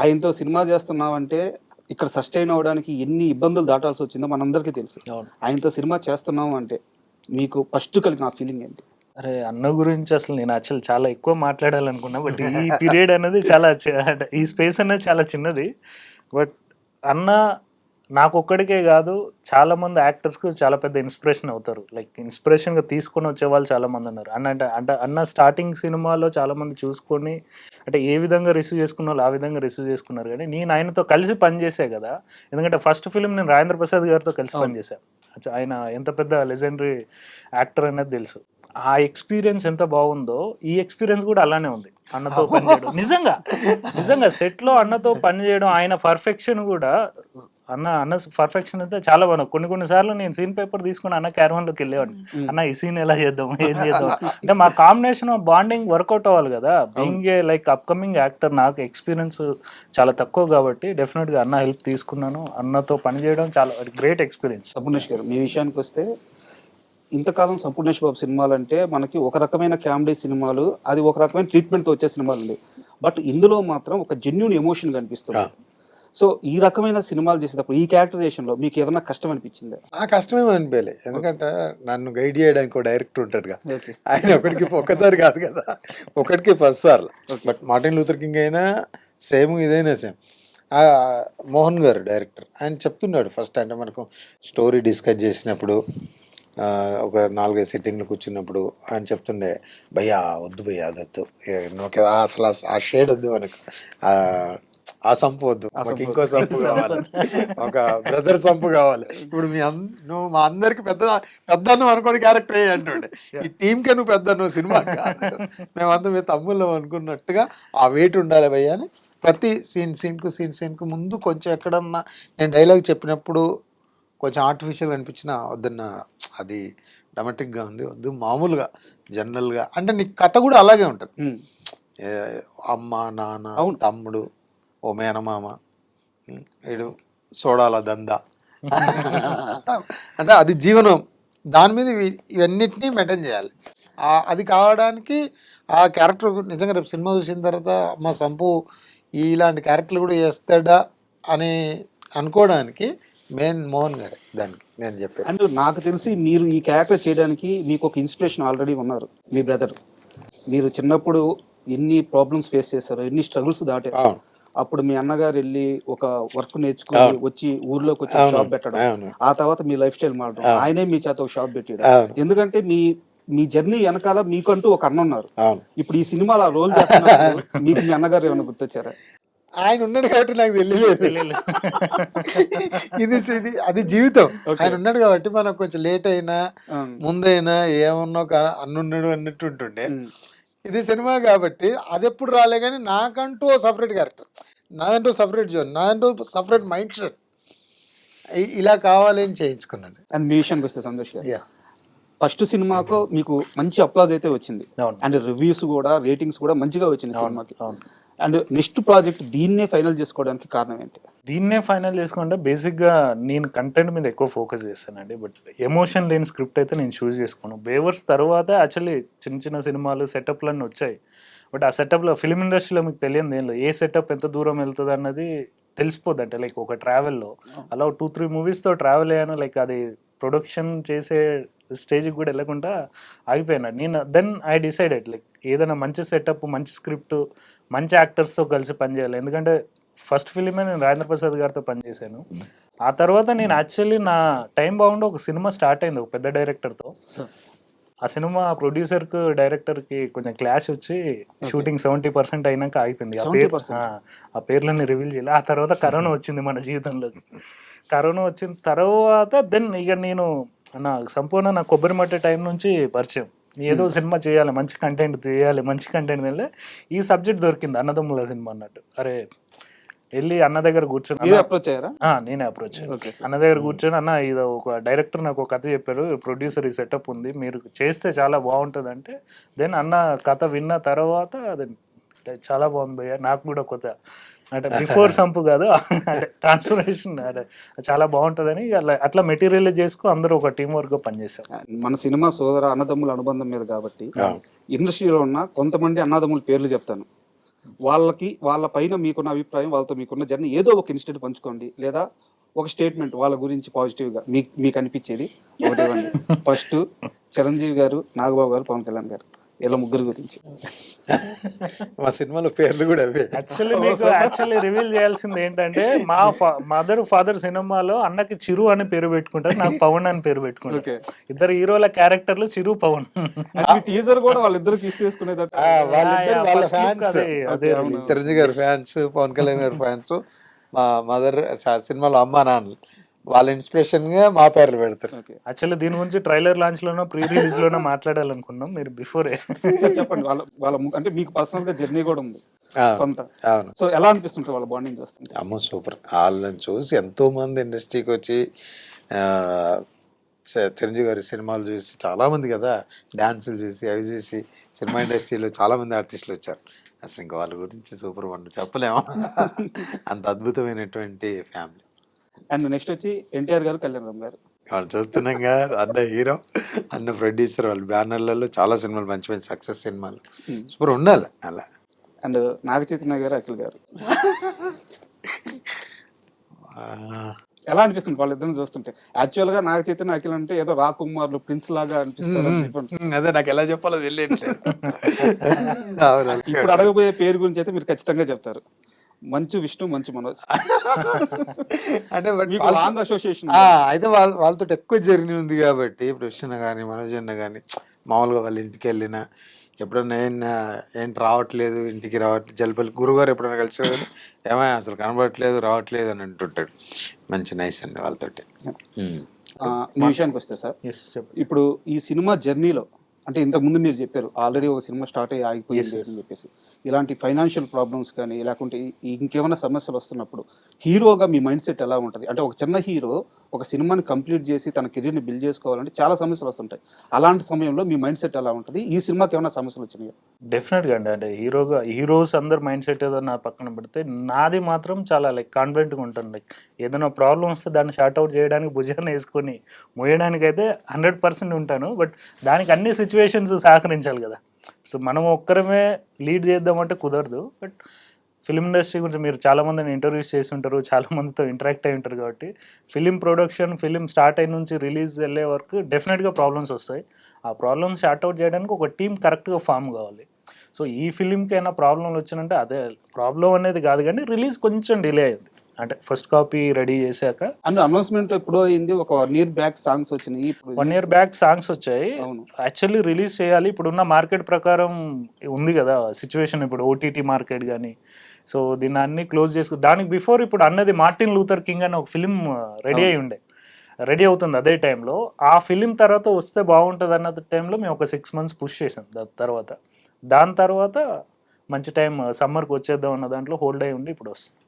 ఆయనతో సినిమా చేస్తున్నామంటే ఇక్కడ సస్టైన్ అవ్వడానికి ఎన్ని ఇబ్బందులు దాటాల్సి వచ్చిందో మనందరికీ తెలుసు. ఆయనతో సినిమా చేస్తున్నాం అంటే మీకు ఫస్ట్ కలిగిన ఆ ఫీలింగ్ ఏంటి? అరే! అన్న గురించి అసలు నేను యాక్చువల్లీ చాలా ఎక్కువ మాట్లాడాలనుకున్నా. బట్ ఈ పీరియడ్ అనేది చాలా అంటే ఈ స్పేస్ అనేది చాలా చిన్నది. బట్ అన్న నాకొక్కడికే గాదు, చాలామంది యాక్టర్స్‌కు చాలా పెద్ద ఇన్‌స్పిరేషన్ అవుతారు. లైక్ ఇన్‌స్పిరేషన్‌గా తీసుకొని వచ్చేవాళ్ళు చాలామంది ఉన్నారు. అంటే అన్న స్టార్టింగ్ సినిమాలో చాలామంది చూసుకొని అంటే ఏ విధంగా రిసీవ్ చేసుకున్నారో ఆ విధంగా రిసీవ్ చేసుకున్నారు గానీ, నేను ఆయనతో కలిసి పనిచేశా గదా! ఎందుకంటే ఫస్ట్ ఫిల్మ్ నేను రాజేంద్ర ప్రసాద్ గారితో కలిసి పనిచేశా. ఆయన ఎంత పెద్ద లెజెండరీ యాక్టర్ అనేది తెలుసు. ఆ ఎక్స్‌పీరియన్స్ ఎంత బావుందో, ఈ ఎక్స్‌పీరియన్స్ గూడా అలానే ఉంది. అన్నతో పనిచేయడం. నిజంగా సెట్‌లో అన్నతో పనిచేయడం, ఆయన పర్ఫెక్షన్ గూడా అన్న పర్ఫెక్షన్ అయితే చాలా బాగుంది. కొన్ని సార్లు నేను సీన్ పేపర్ తీసుకొని అన్న క్యారవాన్‌లోకి వెళ్ళేవాడిని. అన్న ఈ సీన్ ఎలా చేద్దాం? ఏం చేద్దాం? అంటే మా కాంబినేషన్ బాండింగ్ వర్కౌట్ అవ్వాలి కదా! Being a like upcoming actor నాకు ఎక్స్‌పీరియన్స్ చాలా తక్కువ కాబట్టి డెఫినిట్‌గా అన్న హెల్ప్ తీసుకున్నాను. అన్నతో పనిచేయడం చాలా గ్రేట్ ఎక్స్‌పీరియన్స్. సంపూర్ణేష్ గారు, మీ విషయానికొస్తే ఇంతకాలం సంపూర్ణేష్ బాబు సినిమాలంటే మనకి ఒక రకమైన కామెడీ సినిమాలు, అది ఒక రకమైన ట్రీట్మెంట్‌తో వచ్చే సినిమాలుండేవి. బట్ ఇందులో మాత్రం ఒక జెన్యూన్ ఎమోషన్ కనిపిస్తుంది. సో ఈ రకమైన సినిమాలు చేసేటప్పుడు ఈ క్యారెక్టరైజేషన్‌లో మీకు ఏదైనా కష్టం అనిపించిందా? ఆ కష్టమేమో అనిపించలే. ఎందుకంటే నన్ను గైడ్ చేయడానికి ఒక డైరెక్టర్ ఉంటాడుగా. ఓకే. ఆయన ఒక్కసారి కాదు కదా, ఒకటికి 10 సార్లు. బట్ మార్టిన్ లూథర్ కింగ్ అయినా సేమ్, ఇదైనా సేమ్. మోహన్ గారు డైరెక్టర్, ఆయన చెప్తున్నాడు ఫస్ట్. అంటే మనకు స్టోరీ డిస్కస్ చేసినప్పుడు ఒక 4-5 సిట్టింగ్లు కూర్చున్నప్పుడు ఆయన చెప్తుండే, భయ్యా వద్దు భయ్యా అదొద్దు, అసలు ఆ షేడ్ వద్దు మనకు, ఆ సంపు వద్దు, మాకు ఇంకో సంపు కావాలి, ఒక బ్రదర్ సంపు కావాలి. ఇప్పుడు నువ్వు మా అందరికి పెద్ద అనుకోని క్యారెక్టర్ అయ్యి అంటుండే, ఈ టీంకే నువ్వు పెద్ద, నువ్వు సినిమా కాదు, మేమంతా మీ తమ్ముళ్ళం అనుకున్నట్టుగా ఆ వెయిట్ ఉండాలి భయ్యా అని. ప్రతి సీన్కు ముందు కొంచెం ఎక్కడన్నా నేను డైలాగ్ చెప్పినప్పుడు కొంచెం ఆర్టిఫిషియల్ అనిపించిన వద్దన్న, అది డ్రామాటిక్గా ఉంది, వద్దు మామూలుగా జనరల్గా. అంటే నీ కథ కూడా అలాగే ఉంటుంది. అమ్మ నాన్న తమ్ముడు ఓ మేనమామ వీడు సోడాల దందా అంటే అది జీవనం, దాని మీద ఇవన్నిటినీ మెయింటైన్ చేయాలి. అది కావడానికి ఆ క్యారెక్టర్ నిజంగా రేపు సినిమా చూసిన తర్వాత మా సంపు ఇలాంటి క్యారెక్టర్లు కూడా చేస్తాడా అని అనుకోవడానికి మెయిన్ మోహన్ గారే దానికి నేను చెప్పాను. అండ్ నాకు తెలిసి మీరు ఈ క్యారెక్టర్ చేయడానికి మీకు ఒక ఇన్స్పిరేషన్ ఆల్రెడీ ఉన్నారు, మీ బ్రదర్. మీరు చిన్నప్పుడు ఎన్ని ప్రాబ్లమ్స్ ఫేస్ చేశారు, ఎన్ని స్ట్రగుల్స్ దాటారు. అప్పుడు మీ అన్నగారు వెళ్ళి ఒక వర్క్ నేర్చుకుని వచ్చి ఊర్లోకి వచ్చి షాప్ పెట్టడం, ఆ తర్వాత మీ లైఫ్ స్టైల్ మారడం, ఆయనే మీ చేత ఒక షాప్ పెట్టాడు. ఎందుకంటే మీ జర్నీ వెనకాల మీకంటూ ఒక అన్న ఉన్నారు. ఇప్పుడు ఈ సినిమాలో ఆ రోల్ చేస్తున్నారు, మీకు మీ అన్నగారు ఏమైనా గుర్తొచ్చారా? ఆయన ఉన్నాడు కాబట్టి నాకు తెలియలేదు. ఇది అది జీవితం. ఆయన ఉన్నాడు కాబట్టి మనకు కొంచెం లేట్ అయినా ముందైనా ఏమన్నా ఒక అన్నున్నాడు అన్నట్టు ఉంటుండే. ఇది సినిమా కాబట్టి అది ఎప్పుడు రాలే. కానీ నాకంటూ సపరేట్ క్యారెక్టర్, నాదంటూ సపరేట్ జోన్, నాదంటూ సపరేట్ మైండ్ సెట్, ఇలా కావాలి అని చేయించుకున్నాను. అండ్ మీ విషయానికి వస్తే సంతోష్ గారు, ఫస్ట్ సినిమాకు మీకు మంచి అప్లాజ్ అయితే వచ్చింది. అండ్ రివ్యూస్ కూడా, రేటింగ్స్ కూడా మంచిగా వచ్చింది సినిమాకి. అండ్ నెక్స్ట్ ప్రాజెక్ట్ దీన్నే ఫైనల్ చేసుకోవడానికి కారణం ఏంటి? దీన్నే ఫైనల్ చేసుకుంటే బేసిక్గా నేను కంటెంట్ మీద ఎక్కువ ఫోకస్ చేస్తానండి. బట్ ఎమోషన్ లేని స్క్రిప్ట్ అయితే నేను చూస్ చేసుకోను. బేవర్స్ తర్వాత యాక్చువల్లీ చిన్న సినిమాలు సెటప్లన్నీ వచ్చాయి. బట్ ఆ సెటప్లో ఫిలిం ఇండస్ట్రీలో మీకు తెలియదు ఏం లేదు, ఏ సెటప్ ఎంత దూరం వెళ్తుంది అన్నది తెలిసిపోద్ది. అంటే లైక్ ఒక ట్రావెల్లో అలా 2-3 మూవీస్తో ట్రావెల్ అయ్యాను. లైక్ అది ప్రొడక్షన్ చేసే స్టేజ్కి కూడా వెళ్ళకుండా ఆగిపోయాను. నేను దెన్ ఐ డిసైడెడ్ లైక్ ఏదైనా మంచి సెటప్, మంచి స్క్రిప్ట్, మంచి యాక్టర్స్తో కలిసి పనిచేయాలి. ఎందుకంటే ఫస్ట్ ఫిలిమే నేను రాజేంద్ర ప్రసాద్ గారితో పనిచేశాను. ఆ తర్వాత నేను యాక్చువల్లీ నా టైం బాగుండి ఒక సినిమా స్టార్ట్ అయింది ఒక పెద్ద డైరెక్టర్తో. ఆ సినిమా ప్రొడ్యూసర్కి డైరెక్టర్కి కొంచెం క్లాష్ వచ్చి షూటింగ్ 70% అయినాక ఆగిపోయింది. ఆ పేర్లన్నీ రివీల్ చేయాలి. ఆ తర్వాత కరోనా వచ్చింది మన జీవితంలోకి. కరోనా వచ్చిన తర్వాత దెన్ ఇక నేను సంపూర్ణ నా కొబ్బరి మట్టి టైం నుంచి పరిచయం, ఏదో సినిమా చేయాలి, మంచి కంటెంట్ తీయాలి, మంచి కంటెంట్ వెళ్ళి ఈ సబ్జెక్ట్ దొరికింది అన్నదమ్ముల సినిమా అన్నట్టు. అరే వెళ్ళి అన్న దగ్గర కూర్చొని నేనే అప్రోచ్ అన్న దగ్గర కూర్చొని, అన్న ఇది ఒక డైరెక్టర్ నాకు ఒక కథ చెప్పారు, ప్రొడ్యూసర్ ఈ సెటప్ ఉంది, మీరు చేస్తే చాలా బాగుంటుంది అంటే, దెన్ అన్న కథ విన్న తర్వాత అది చాలా బాగుంది భయ్యా, నాకు కూడా కొత్త అంటే బిఫోర్ సంపు కాదు అంటే ట్రాన్స్ఫర్మేషన్ అంటే చాలా బాగుంటుందని అట్లా మెటీరియల్ చేసుకో అందరూ ఒక టీం వర్క్ పనిచేశారు. మన సినిమా సోదర అన్నదమ్ముల అనుబంధం మీద కాబట్టి ఇండస్ట్రీలో ఉన్న కొంతమంది అన్నదమ్ముల పేర్లు చెప్తాను. వాళ్ళ పైన మీకున్న అభిప్రాయం, వాళ్ళతో మీకున్న జర్నీ ఏదో ఒక ఇన్సిడెంట్ పంచుకోండి, లేదా ఒక స్టేట్మెంట్ వాళ్ళ గురించి పాజిటివ్గా మీకు అనిపించేది ఒకటి ఇవ్వండి. ఫస్ట్ చిరంజీవి గారు, నాగబాబు గారు, పవన్ కళ్యాణ్ గారు, ఇలా ముగ్గురు గురించి. మా సినిమాలో పేర్లు కూడా అవే. యాక్చువల్లీ రివీల్ చేయాల్సింది ఏంటంటే మా మదర్ ఫాదర్ సినిమాలో అన్నకి చిరు అని పేరు పెట్టుకుంటారు, నాకు పవన్ అని పేరు పెట్టుకుంటారు. ఓకే, ఇద్దరు హీరోల క్యారెక్టర్లు చిరు పవన్. టీజర్ కూడా వాళ్ళిద్దరు కిస్ చేసుకునేదట. వాళ్ళిద్దరు వాళ్ళ first look ఫ్యాన్స్, అదే చిరంజీవి గారి ఫ్యాన్స్, పవన్ కళ్యాణ్ గారి ఫ్యాన్స్. మా మదర్ సినిమాలో అమ్మా నాన్న వాళ్ళ ఇన్స్పిరేషన్ గా మా పేర్లు పెడతారు. ఓకే, యాక్చువల్లీ దీని గురించి ట్రైలర్ లాంచ్ లోనో ప్రీ రిలీజ్ లోనో మాట్లాడాలనుకున్నాం, మీరు బిఫోరే. సార్ చెప్పండి, వాళ్ళ అంటే మీకు పర్సనల్ గా జర్నీ కూడా ఉంది కొంత. అవును, సో ఎలా అనిపిస్తుంటుంది వాళ్ళ బాండింగ్ చూస్తుంటే? అమ్మో సూపర్. వాళ్ళని చూసి ఎంతో మంది ఇండస్ట్రీకి వచ్చి చిరంజీవి గారి సినిమాలు చూసి చాలా మంది కదా, డాన్సులు చూసి అవి చూసి సినిమా ఇండస్ట్రీలో చాలా మంది ఆర్టిస్టులు వచ్చారు. అసలు ఇంకా వాళ్ళ గురించి సూపర్ వండు చెప్పలేము. అంత అద్భుతమైనటువంటి ఫ్యామిలీ. అండ్ నెక్స్ట్ వచ్చి ఎన్టీఆర్ గారు, కళ్యాణ్ రామ్ గారు. వాళ్ళు చూస్తున్నాం కదా, అన్న హీరో, అన్న ప్రొడ్యూసర్, వాళ్ళ బ్యానర్లలో చాలా సినిమాలు మంచి మంచి సక్సెస్ సినిమాలు సూపర్ ఉండాలి అలా. అండ్ నాగ చైతన్య గారు, అఖిల్ గారు. ఎలా అనిపిస్తుంది వాళ్ళిద్దరిని చూస్తుంటే? యాక్చువల్ గా నాగ చైతన్య, అఖిల్ అంటే ఏదో రాకుమార్లు, ప్రిన్స్ లాగా అనిపిస్తారు. అదే నాకు ఎలా చెప్పాలో తెలియట్లేదు. ఇప్పుడు అడగబోయే పేరు గురించి అయితే మీరు ఖచ్చితంగా చెప్తారు, మంచు విష్ణు, మంచు మనోజ్. అంటే లాంగ్ అసోసియేషన్. అయితే వాళ్ళతో ఎక్కువ జర్నీ ఉంది కాబట్టి, ఇప్పుడు విష్ణు కానీ మనోజ్ అన్న కానీ మామూలుగా వాళ్ళ ఇంటికి వెళ్ళినా ఎప్పుడన్నా ఏంటి రావట్లేదు, ఇంటికి రావట్లేదు, జలపల్లి గురుగారు ఎప్పుడైనా కలిసి ఏమైనా అసలు కనబడట్లేదు, రావట్లేదు అని అంటుంటాడు. మంచి నైస్ అండి వాళ్ళతోటి. మీ విషయానికి వస్తే సార్, ఇప్పుడు ఈ సినిమా జర్నీలో అంటే ఇంతకు ముందు మీరు చెప్పారు ఆల్రెడీ ఒక సినిమా స్టార్ట్ అయ్యి ఆగిపోయింది అని చెప్పేసి, ఇలాంటి ఫైనాన్షియల్ ప్రాబ్లమ్స్ కానీ లేకుంటే ఇంకేమైనా సమస్యలు వస్తున్నప్పుడు హీరోగా మీ మైండ్ సెట్ ఎలా ఉంటుంది? అంటే ఒక చిన్న హీరో ఒక సినిమాని కంప్లీట్ చేసి తన కెరీర్ని బిల్డ్ చేసుకోవాలంటే చాలా సమస్యలు వస్తుంటాయి. అలాంటి సమయంలో మీ మైండ్ సెట్ ఎలా ఉంటుంది? ఈ సినిమాకి ఏమైనా సమస్యలు వచ్చినాయా? డెఫినెట్గా అండి. అంటే హీరోస్ అందరు మైండ్ సెట్ ఏదో నా పక్కన పెడితే, నాది మాత్రం చాలా కాన్ఫిడెంట్గా ఉంటాను. ఏదైనా ప్రాబ్లం వస్తే దాన్ని షార్ట్ అవుట్ చేయడానికి భుజాన్ని వేసుకొని మోయడానికి అయితే 100% ఉంటాను. బట్ దానికి అన్ని సిచ్యువేషన్స్ సహకరించాలి కదా. సో మనం ఒక్కరమే లీడ్ చేద్దామంటే కుదరదు. బట్ ఫిలిం ఇండస్ట్రీ గురించి మీరు చాలామందిని ఇంటర్వ్యూస్ చేసి ఉంటారు, చాలామందితో ఇంటరాక్ట్ అయి ఉంటారు కాబట్టి ఫిలిం ప్రొడక్షన్, ఫిలిం స్టార్ట్ అయిన నుంచి రిలీజ్ వెళ్ళే వరకు డెఫినెట్గా ప్రాబ్లమ్స్ వస్తాయి. ఆ ప్రాబ్లమ్స్ షార్ట్ అవుట్ చేయడానికి ఒక టీం కరెక్ట్గా ఫామ్ కావాలి. సో ఈ ఫిలింకి అయినా ప్రాబ్లంలు వచ్చినంటే అదే ప్రాబ్లం అనేది కాదు, కానీ రిలీజ్ కొంచెం డిలే అయింది. అంటే ఫస్ట్ కాపీ రెడీ చేశాక అనౌన్స్మెంట్ ఎప్పుడో అయింది, ఒక 1 year బ్యాక్ సాంగ్స్ వచ్చినాయి. 1 year బ్యాక్ సాంగ్స్ వచ్చాయి. యాక్చువల్లీ రిలీజ్ చేయాలి, ఇప్పుడున్న మార్కెట్ ప్రకారం ఉంది కదా సిచ్యువేషన్, ఇప్పుడు ఓటీటీ మార్కెట్ కానీ. సో దీన్ని అన్ని క్లోజ్ చేసుకు దానికి బిఫోర్ ఇప్పుడు అన్నది మార్టిన్ లూథర్ కింగ్ అని ఒక ఫిలిం రెడీ అవుతుంది అదే టైంలో. ఆ ఫిలిం తర్వాత వస్తే బాగుంటుంది అన్న టైంలో మేము ఒక 6 months పుష్ చేసాం. దాని తర్వాత మంచి టైం సమ్మర్కి వచ్చేద్దాం అన్న దాంట్లో హోల్డ్ అయి ఉండి ఇప్పుడు వస్తుంది.